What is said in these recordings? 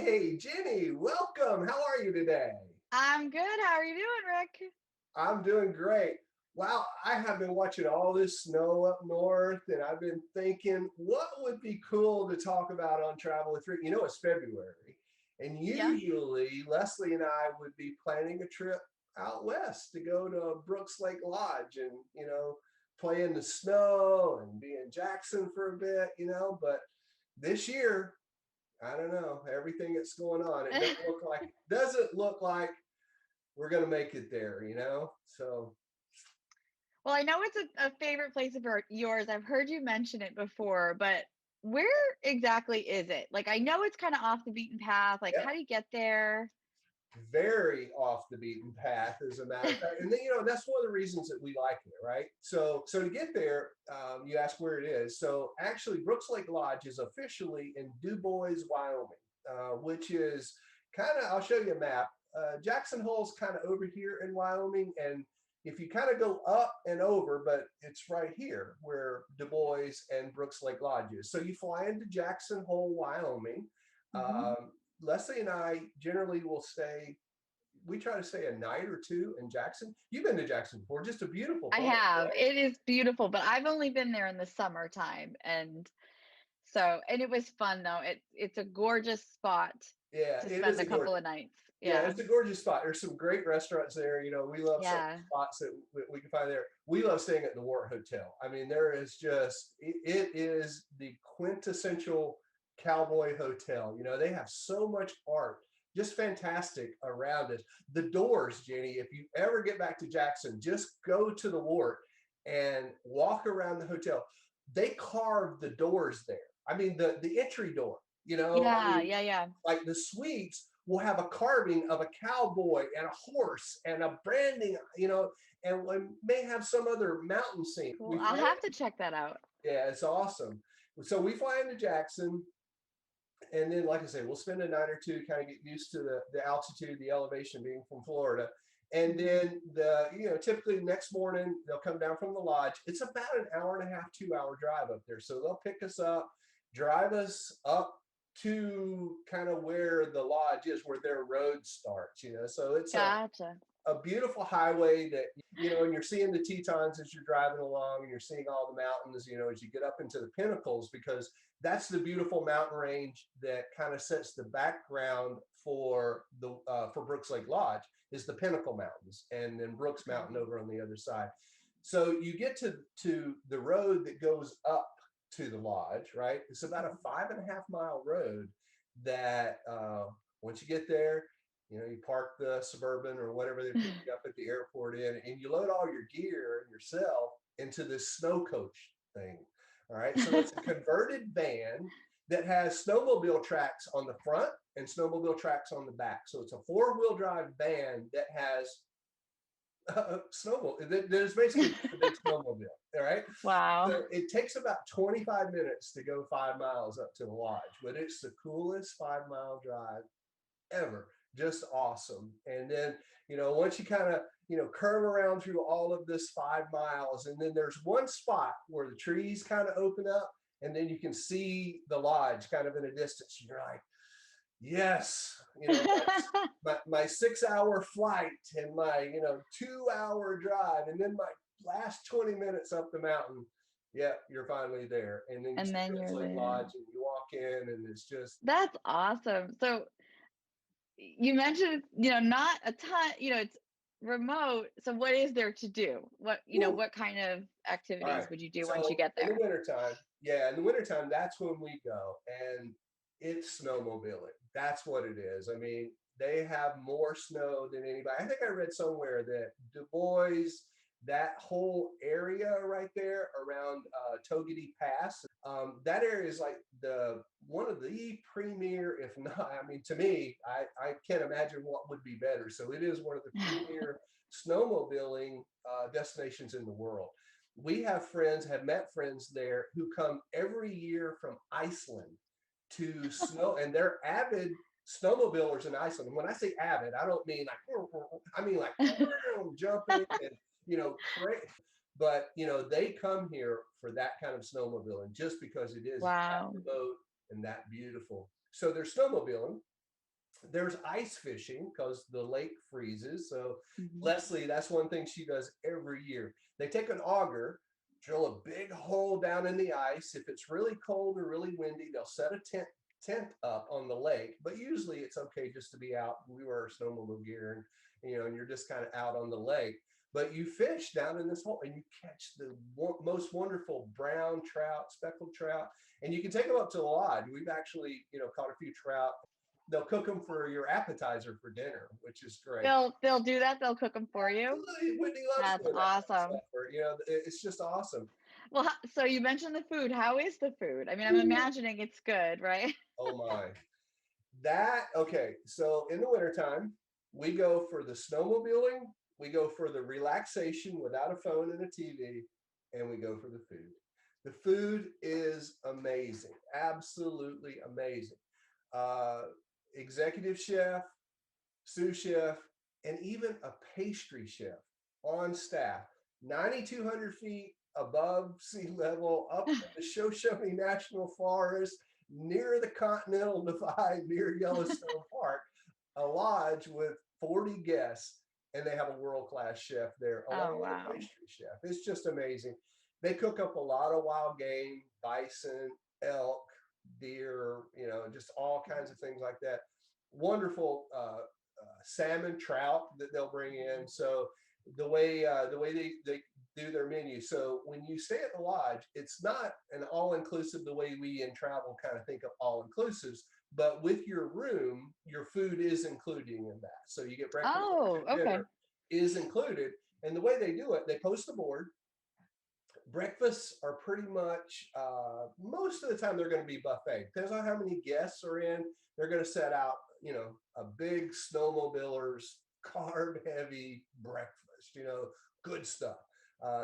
Hey, Jenny, welcome. How are you today? I'm good. How are you doing, Rick? I'm doing great. Wow, I have been watching all this snow up north, and I've been thinking, what would be cool to talk about on Travel with Rick? It's February, and Yeah. usually Leslie and I would be planning a trip out west to go to Brooks Lake Lodge and, play in the snow and be in Jackson for a bit, but this year, I don't know, everything that's going on, it doesn't look like we're gonna make it there. So Well, I know it's a favorite place of yours. I've heard you mention it before, but where exactly is it? Like, I know it's kind of off the beaten path. Like, yeah, how do you get there? very off the beaten path, as a matter of fact. And then that's one of the reasons that we like it, right? So to get there, you ask where it is. So actually, Brooks Lake Lodge is officially in Dubois, Wyoming, which is kind of. I'll show you a map. Jackson Hole's kind of over here in Wyoming, and if you kind of go up and over, but it's right here where Du Bois and Brooks Lake Lodge is. So you fly into Jackson Hole, Wyoming. Hmm. Leslie and I generally will stay. We try to stay a night or two in Jackson. You've been to Jackson before, just a beautiful I place, have. right? It is beautiful, but I've only been there in the summertime, and it was fun though. It's a gorgeous spot Yeah, to it spend is a a gorgeous. couple of nights. Yeah, Yeah. it's a gorgeous spot. There's some great restaurants there. We love some Yeah. spots that we can find there. We love staying at the Wart Hotel. I mean, there is just it is the quintessential cowboy hotel. They have so much art, just fantastic around it. The doors, Jenny, if you ever get back to Jackson, just go to the Wart and walk around the hotel. They carved the doors there. I mean, the entry door. I Yeah, mean, yeah, yeah. like the suites will have a carving of a cowboy and a horse and a branding, and we may have some other mountain scene. Cool. We I'll fly, have to check that out. yeah, it's awesome. So we fly into Jackson, and then, like I say, we'll spend a night or two, kind of get used to the altitude, the elevation, being from Florida. And Hmm. then typically the next morning they'll come down from the lodge. It's about an hour and a half, 2 hour drive up there. So they'll pick us up, drive us up to kind of where the lodge is, where their road starts. So it's Gotcha. a beautiful highway that, and you're seeing the Tetons as you're driving along, and you're seeing all the mountains, as you get up into the pinnacles, because that's the beautiful mountain range that kind of sets the background for for Brooks Lake Lodge, is the Pinnacle Mountains, and then Brooks Mountain Okay. over on the other side. So you get to the road that goes up to the lodge, right? It's about a 5.5 mile road that, once you get there, you park the Suburban or whatever they pick you up at the airport in, and you load all your gear and yourself into this snow coach thing. All right. So it's a converted van that has snowmobile tracks on the front and snowmobile tracks on the back. So it's a 4-wheel drive van that has snowmobile. There's basically just a big snowmobile. All right. Wow. So it takes about 25 minutes to go 5 miles up to the lodge, but it's the coolest 5 mile drive ever. Just awesome. And then, once you kind of, curve around through all of this 5 miles, and then there's one spot where the trees kind of open up, and then you can see the lodge kind of in a distance. You're like, yes, my 6 hour flight and my, 2 hour drive, and then my last 20 minutes up the mountain. Yeah, you're finally there. And then you And see then Brooks you're Lake there. Lodge, and you walk in, and it's just, That's awesome. So you mentioned, not a ton, it's remote. So what is there to do? woo. What kind of All activities right. would you do once you So get in the there? wintertime, yeah, in the wintertime, that's when we go. And it's snowmobiling. That's what it is. I mean, they have more snow than anybody. I think I read somewhere that Du Bois, that whole area right there around Togety Pass, that area is like the one of the premier, if not, I mean, to me, I can't imagine what would be better. So it is one of the premier snowmobiling destinations in the world. We have met friends there who come every year from Iceland to snow, and they're avid snowmobilers in Iceland. And when I say avid, I don't mean like, I mean like jumping and, but they come here for that kind of snowmobiling, just because it is that Wow. remote and that beautiful. So they're snowmobiling. There's ice fishing because the lake freezes. So Mhm. Leslie, that's one thing she does every year. They take an auger, drill a big hole down in the ice. If it's really cold or really windy, they'll set a tent up on the lake. But usually it's okay just to be out. We wear our snowmobile gear, and and you're just kind of out on the lake. But you fish down in this hole and you catch the most wonderful brown trout, speckled trout, and you can take them up to the lodge. We've actually, caught a few trout. They'll cook them for your appetizer for dinner, which is great. They'll do that? They'll cook them for you? Absolutely, Whitney loves That's doing that kind of awesome. stuff. Or, it's just awesome. Well, so you mentioned the food. How is the food? I mean, I'm imagining it's good, right? Oh my. That okay. So in the wintertime, we go for the snowmobiling, we go for the relaxation without a phone and a TV, and we go for the food. The food is amazing, absolutely amazing. Uh, Executive chef, sous chef, and even a pastry chef on staff, 9,200 feet above sea level, up in the Shoshone National Forest, near the Continental Divide, near Yellowstone Park, a lodge with 40 guests, and they have a world-class chef there, Oh, along with a wow. pastry chef. It's just amazing. They cook up a lot of wild game, bison, elk, deer, just all kinds of things like that. Wonderful salmon, trout that they'll bring in. So the way they do their menu. So when you stay at the lodge, it's not an all inclusive the way we in travel kind of think of all inclusives. But with your room, your food is included in that. So you get breakfast, lunch, Oh, and okay. dinner is included. And the way they do it, they post the board. Breakfasts are pretty much most of the time they're going to be buffet. Depends on how many guests are in. They're going to set out, a big snowmobilers carb heavy breakfast. Good stuff.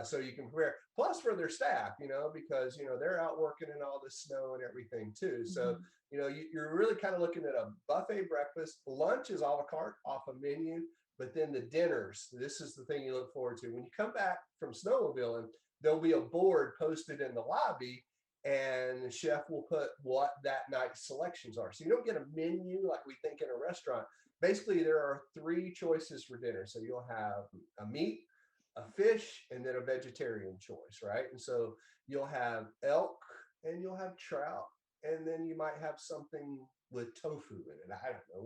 So you can prepare. Plus for their staff, because they're out working in all the snow and everything too. So Mhm. you're really kind of looking at a buffet breakfast. Lunch is a la carte off a menu, but then the dinners. This is the thing you look forward to when you come back from snowmobiling. There'll be a board posted in the lobby, and the chef will put what that night's selections are. So you don't get a menu like we think in a restaurant. Basically, there are three choices for dinner. So you'll have a meat, a fish, and then a vegetarian choice, right? And so you'll have elk and you'll have trout, and then you might have something with tofu in it. I don't know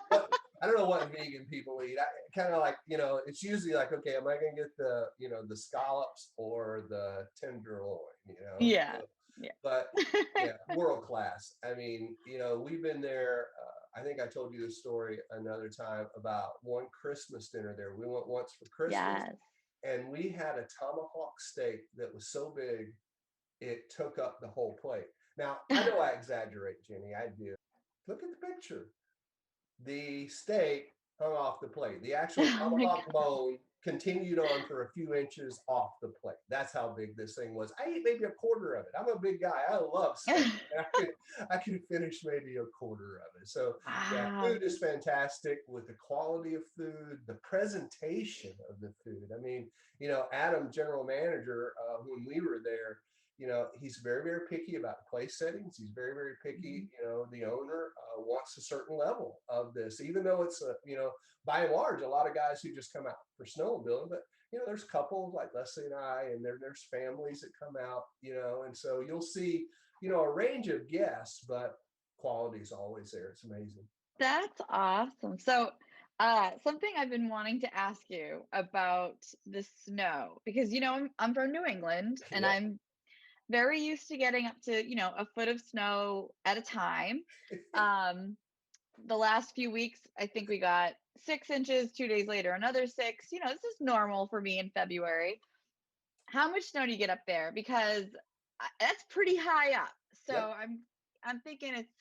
what I don't know what vegan people eat. I kind of like, it's usually like, okay, am I going to get the scallops or the tenderloin, Yeah. Yeah. but yeah, world class. I mean, we've been there. I think I told you the story another time about one Christmas dinner there. We went once for Christmas, Yes. and we had a tomahawk steak that was so big it took up the whole plate. Now, I know I exaggerate, Jenny. I do. Look at the picture. The steak hung off the plate. The actual Oh my tomahawk god. bone continued on for a few inches off the plate. That's how big this thing was. I ate maybe a quarter of it. I'm a big guy. I love steak. And I could finish maybe a quarter of it. So yeah, Wow. food is fantastic with the quality of food, the presentation of the food. I mean, Adam, general manager, when we were there, he's very, very picky about place settings. He's very, very picky. Mhm. The owner wants a certain level of this, even though it's, by and large, a lot of guys who just come out for snowmobiling, but there's couples like Leslie and I, and there's families that come out, and so you'll see, a range of guests, but quality is always there. It's amazing. That's awesome. So, something I've been wanting to ask you about the snow because I'm from New England and Yep. I'm very used to getting up to a foot of snow at a time. Um, the last few weeks, I think we got 6 inches. 2 days later, another six. This is normal for me in February. How much snow do you get up there? Because that's pretty high up. So Yep. I'm thinking it's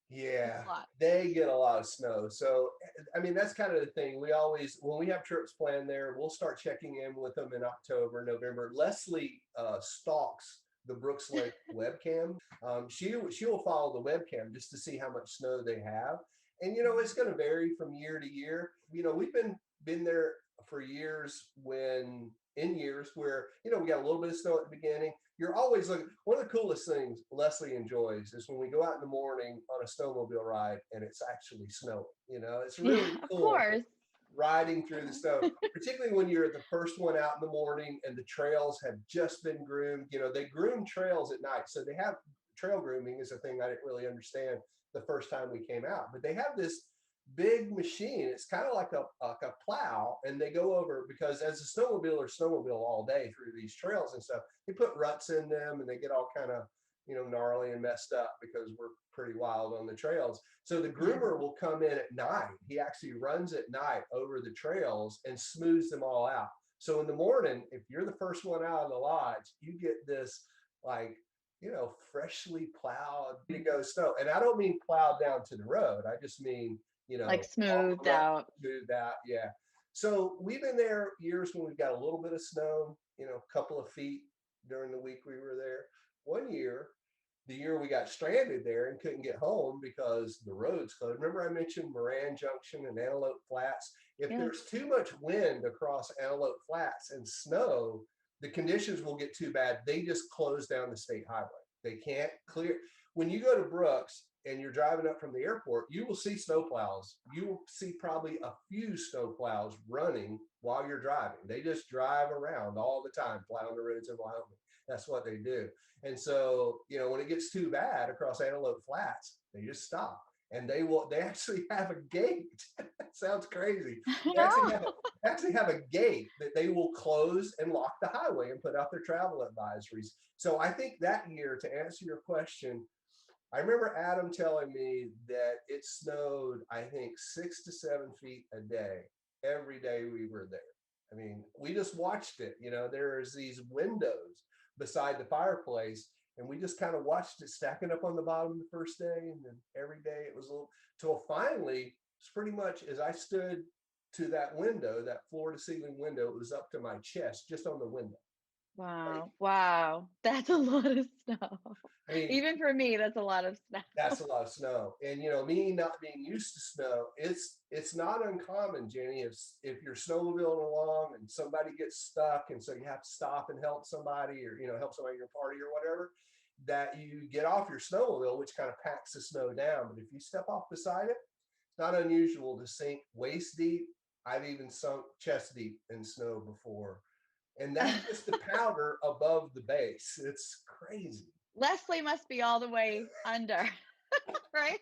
Yeah, a lot. they get a lot of snow. So, I mean, that's kind of the thing. We always, when we have trips planned there, we'll start checking in with them in October, November. Leslie stalks the Brooks Lake webcam. She will follow the webcam just to see how much snow they have, and it's going to vary from year to year. We've been there for years when in years where, we got a little bit of snow at the beginning, you're always looking. One of the coolest things Leslie enjoys is when we go out in the morning on a snowmobile ride and it's actually snowing. It's Yeah, really of cool course. riding through the snow, particularly when you're the first one out in the morning and the trails have just been groomed. They groom trails at night. So they have trail grooming is a thing I didn't really understand the first time we came out, but they have this big machine. It's kind of like a plow, and they go over because as a snowmobile all day through these trails and stuff, they put ruts in them and they get all kind of gnarly and messed up because we're pretty wild on the trails. So the groomer will come in at night. He actually runs at night over the trails and smooths them all out. So in the morning, if you're the first one out of the lodge, you get this like freshly plowed to go snow. And I don't mean plowed down to the road. I just mean Like all smoothed the out. smoothed out. Yeah. So we've been there years when we've got a little bit of snow, a couple of feet during the week we were there. One year, the year we got stranded there and couldn't get home because the roads closed. Remember I mentioned Moran Junction and Antelope Flats? If Yes. there's too much wind across Antelope Flats and snow, the conditions will get too bad. They just close down the state highway. They can't clear. When you go to Brooks and you're driving up from the airport, you will see snowplows. You will see probably a few snowplows running while you're driving. They just drive around all the time, plowing the roads in Wyoming. That's what they do. And so, when it gets too bad across Antelope Flats, they just stop. And they actually have a gate. Sounds crazy. They No. actually have a gate that they will close and lock the highway and put out their travel advisories. So I think that year, to answer your question, I remember Adam telling me that it snowed, I think, 6 to 7 feet a day, every day we were there. I mean, we just watched it. There's these windows beside the fireplace, and we just kind of watched it stacking up on the bottom the first day. And then every day it was a little, till finally, it's pretty much as I stood to that window, that floor to ceiling window, it was up to my chest, just on the window. Like, Wow. Wow. That's a lot of snow. I mean, Even for me, that's a lot of snow. that's a lot of snow. And me not being used to snow, it's not uncommon, Jenny, if you're snowmobiling along and somebody gets stuck and so you have to stop and help somebody, or help somebody in your party or whatever, that you get off your snowmobile, which kind of packs the snow down. But if you step off beside it, it's not unusual to sink waist deep. I've even sunk chest deep in snow before. And that's just the powder above the base. It's crazy. Leslie must be all the way under, right?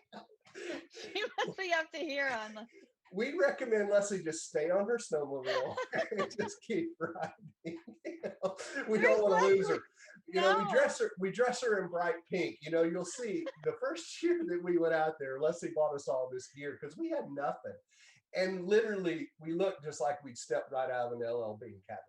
She must be up to here on the. We recommend Leslie just stay on her snowmobile and just keep riding. We Where's don't want to lose her. Leslie? No. We dress her in bright pink. You'll see the first year that we went out there, Leslie bought us all this gear because we had nothing. And literally we looked just like we'd stepped right out of an LLB catalog.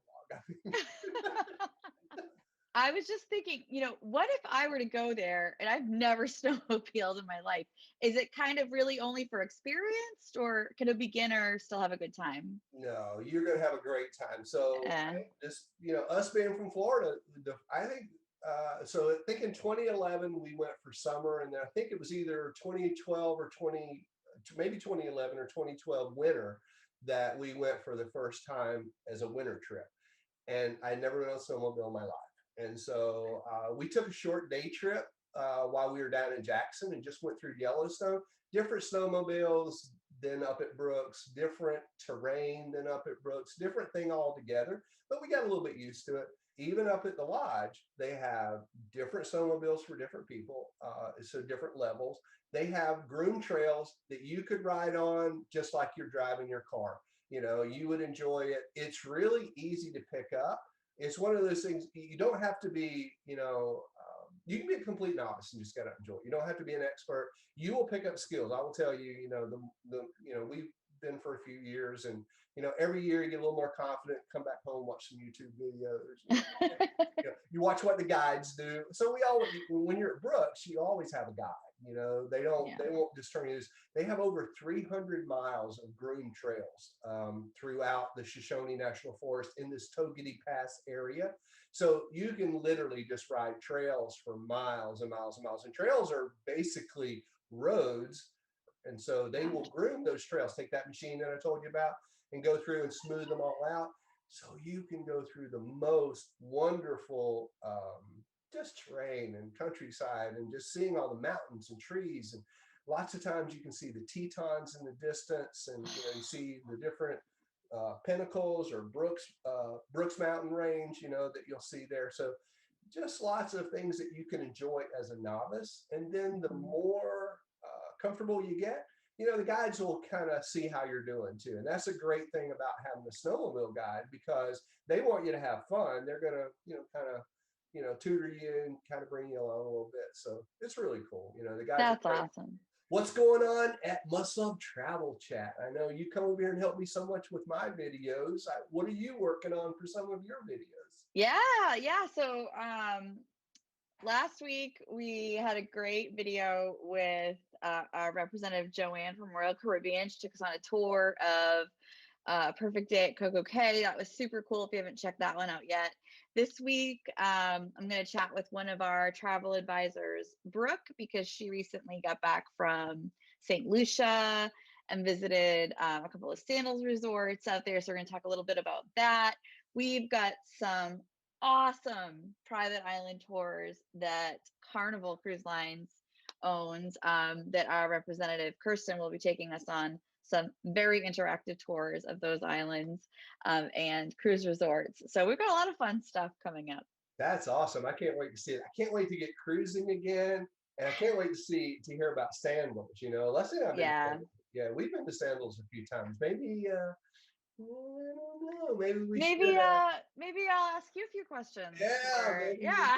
I was just thinking, what if I were to go there and I've never snowmobiled in my life? Is it kind of really only for experienced, or can a beginner still have a good time? No, you're going to have a great time. So Uh, just, us being from Florida, I think, so I think in 2011, we went for summer, and then I think it was either 2012 or maybe 2011 or 2012 winter that we went for the first time as a winter trip. And I'd never been on a snowmobile in my life. And so we took a short day trip while we were down in Jackson and just went through Yellowstone. Different snowmobiles than up at Brooks, different terrain than up at Brooks, different thing altogether. But we got a little bit used to it. Even up at the lodge, they have different snowmobiles for different people, so different levels. They have groomed trails that you could ride on just like you're driving your car. You would enjoy it. It's really easy to pick up. It's one of those things you don't have to be, you can be a complete novice and just got to enjoy it. You don't have to be an expert. You will pick up skills. I will tell you, we've been for a few years, and every year you get a little more confident, come back home, watch some YouTube videos. You watch what the guides do. So when you're at Brooks, you always have a guide. They won't just turn you loose. They have over 300 miles of groomed trails throughout the Shoshone National Forest in this Togety Pass area. So you can literally just ride trails for miles and miles and miles. And trails are basically roads. And so they will groom those trails. Take that machine that I told you about. and go through and smooth them all out. So you can go through the most wonderful just terrain and countryside and just seeing all the mountains and trees. And lots of times you can see the Tetons in the distance, and you see the different pinnacles or Brooks Mountain Range, that you'll see there. So just lots of things that you can enjoy as a novice. And then the more comfortable you get, the guides will kind of see how you're doing too. And that's a great thing about having a snowmobile guide, because they want you to have fun. They're going to, kind of, tutor you and kind of bring you along a little bit. So it's really cool. The guys are That's great. awesome. What's going on at Must Love Travel Chat? I know you come over here and help me so much with my videos. What are you working on for some of your videos? Yeah. So last week we had a great video with our representative Joanne from Royal Caribbean. She took us on a tour of Perfect Day at Coco Cay. That was super cool. If you haven't checked that one out yet. This week, I'm going to chat with one of our travel advisors, Brooke, because she recently got back from St. Lucia and visited a couple of sandals resorts out there. So we're going to talk a little bit about that. We've got some awesome private island tours that Carnival Cruise Lines owns, that our representative Kirsten will be taking us on some very interactive tours of those islands and cruise resorts. So we've got a lot of fun stuff coming up. That's awesome. I can't wait to see it. I can't wait to get cruising again. And I can't wait to hear about sandals. Leslie and I've been to Yeah. Sandals. Yeah, we've been to Sandals a few times. Maybe well, I don't know. Maybe we should. Maybe I'll ask you a few questions. Yeah, Yeah.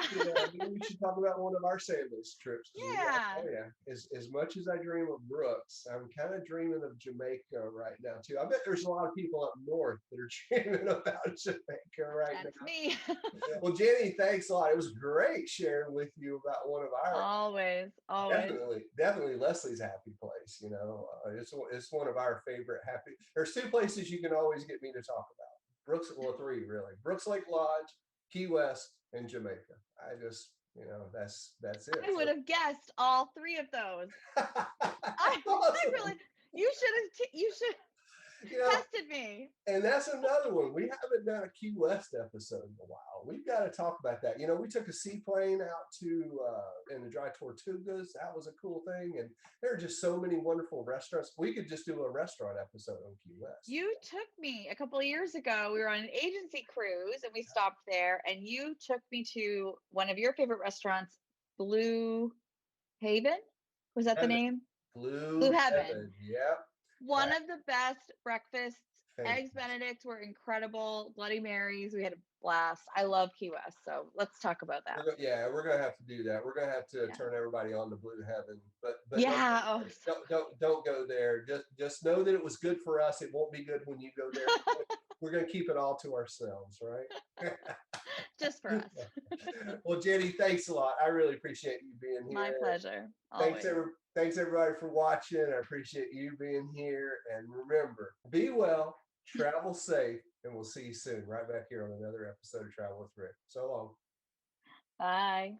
maybe we should talk about one of our Sandals trips. Yeah. Oh yeah. As much as I dream of Brooks, I'm kind of dreaming of Jamaica right now too. I bet there's a lot of people up north that are dreaming about Jamaica right That's now. me. Well, Jenny, thanks a lot. It was great sharing with you about one of our Always. definitely Leslie's happy place. It's one of our favorite happy. There's two places you can always get me to talk about. Three really. Brooks Lake Lodge, Key West, and Jamaica. I just, that's it. I would have guessed all three of those. I Awesome. really, you should tested me. And that's another one. We haven't done a Key West episode in a while. We've got to talk about that. We took a seaplane out to in the Dry Tortugas. That was a cool thing. And there are just so many wonderful restaurants. We could just do a restaurant episode on Key West. You took me a couple of years ago. We were on an agency cruise and we stopped there, and you took me to one of your favorite restaurants, Blue Haven. Was that the name? Blue Heaven. Yep. One of the best breakfasts. Thanks. Eggs Benedict were incredible. Bloody Marys, we had a blast. I love Key West, so let's talk about that. We're gonna have to do that. We're gonna have to turn everybody on to Blue Heaven, but yeah, don't go there. Just know that it was good for us. It won't be good when you go there. We're gonna keep it all to ourselves, right? Just for us. Well, Jenny, thanks a lot. I really appreciate you being here. My pleasure. Thanks everybody for watching. I appreciate you being here. And remember, be well, travel safe, and we'll see you soon right back here on another episode of Travel with Rick. So long. Bye.